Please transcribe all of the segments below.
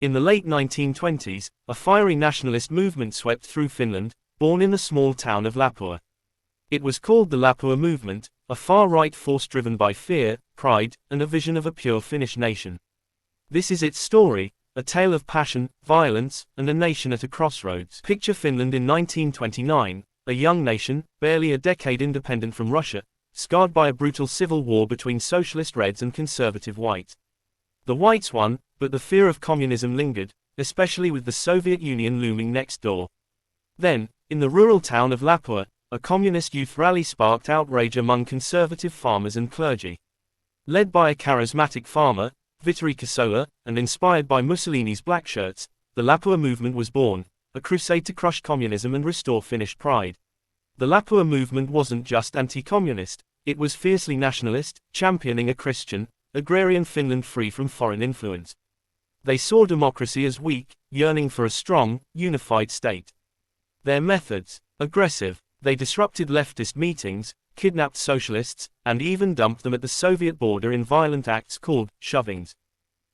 In the late 1920s, a fiery nationalist movement swept through Finland, born in the small town of Lapua. It was called the Lapua movement, a far-right force driven by fear, pride, and a vision of a pure Finnish nation. This is its story, a tale of passion, violence, and a nation at a crossroads. Picture Finland in 1929, a young nation, barely a decade independent from Russia, scarred by a brutal civil war between socialist Reds and conservative Whites. The Whites won, but the fear of communism lingered, especially with the Soviet Union looming next door. Then, in the rural town of Lapua, a communist youth rally sparked outrage among conservative farmers and clergy. Led by a charismatic farmer, Vitteri Kasola, and inspired by Mussolini's black shirts, the Lapua movement was born, a crusade to crush communism and restore Finnish pride. The Lapua movement wasn't just anti-communist, it was fiercely nationalist, championing a Christian, agrarian Finland free from foreign influence. They saw democracy as weak, yearning for a strong, unified state. Their methods, aggressive, they disrupted leftist meetings, kidnapped socialists, and even dumped them at the Soviet border in violent acts called shovings.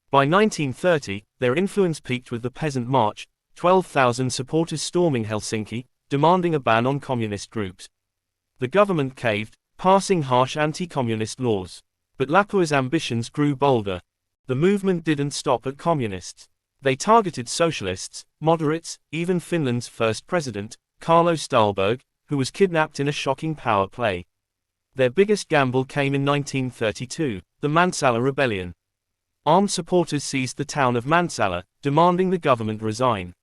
By 1930, their influence peaked with the Peasant March, 12,000 supporters storming Helsinki, demanding a ban on communist groups. The government caved, passing harsh anti-communist laws. But Lapua's ambitions grew bolder. The movement didn't stop at communists. They targeted socialists, moderates, even Finland's first president, Carlo Ståhlberg, who was kidnapped in a shocking power play. Their biggest gamble came in 1932, the Mäntsälä Rebellion. Armed supporters seized the town of Mäntsälä, demanding the government resign.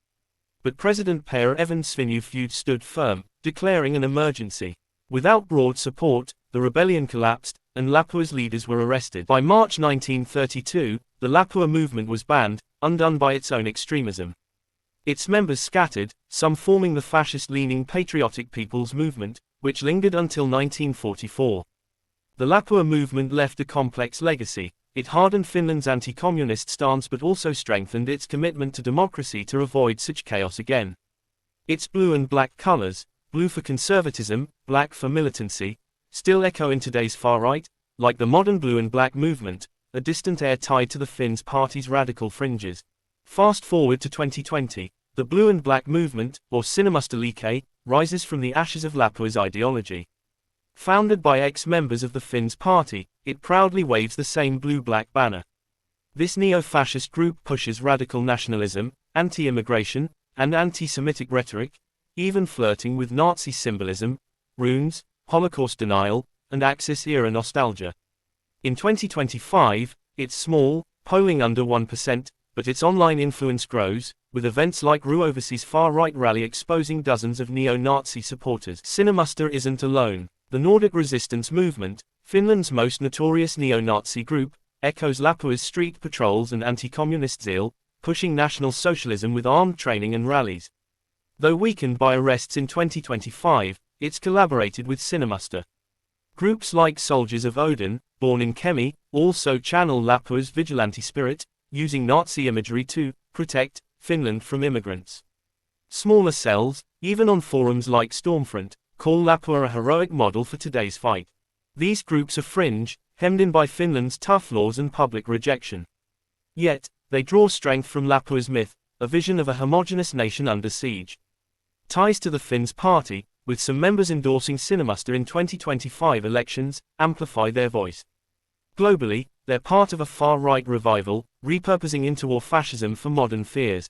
But President Per Evan Svinhufvud stood firm, declaring an emergency. Without broad support, the rebellion collapsed, and Lapua's leaders were arrested. By March 1932, the Lapua movement was banned, undone by its own extremism. Its members scattered, some forming the fascist-leaning Patriotic People's Movement, which lingered until 1944. The Lapua movement left a complex legacy. It hardened Finland's anti-communist stance but also strengthened its commitment to democracy to avoid such chaos again. Its blue and black colors, blue for conservatism, black for militancy, still echo in today's far-right, like the modern blue and black movement, a distant heir tied to the Finns party's radical fringes. Fast forward to 2020, the blue and black movement, or Sinamustaliike, rises from the ashes of Lapua's ideology. Founded by ex-members of the Finns party, it proudly waves the same blue-black banner. This neo-fascist group pushes radical nationalism, anti-immigration, and anti-Semitic rhetoric, even flirting with Nazi symbolism, runes, Holocaust denial, and Axis-era nostalgia. In 2025, it's small, polling under 1%, but its online influence grows, with events like Ruotsi's far-right rally exposing dozens of neo-Nazi supporters. Sinamusta isn't alone. The Nordic resistance movement, Finland's most notorious neo-Nazi group, echoes Lapua's street patrols and anti-communist zeal, pushing National Socialism with armed training and rallies. Though weakened by arrests in 2025, it's collaborated with Sinamusta. Groups like Soldiers of Odin, born in Kemi, also channel Lapua's vigilante spirit, using Nazi imagery to protect Finland from immigrants. Smaller cells, even on forums like Stormfront, call Lapua a heroic model for today's fight. These groups are fringe, hemmed in by Finland's tough laws and public rejection. Yet, they draw strength from Lapua's myth, a vision of a homogeneous nation under siege. Ties to the Finns party, with some members endorsing Sinamusta in 2025 elections, amplify their voice. Globally, they're part of a far-right revival, repurposing interwar fascism for modern fears.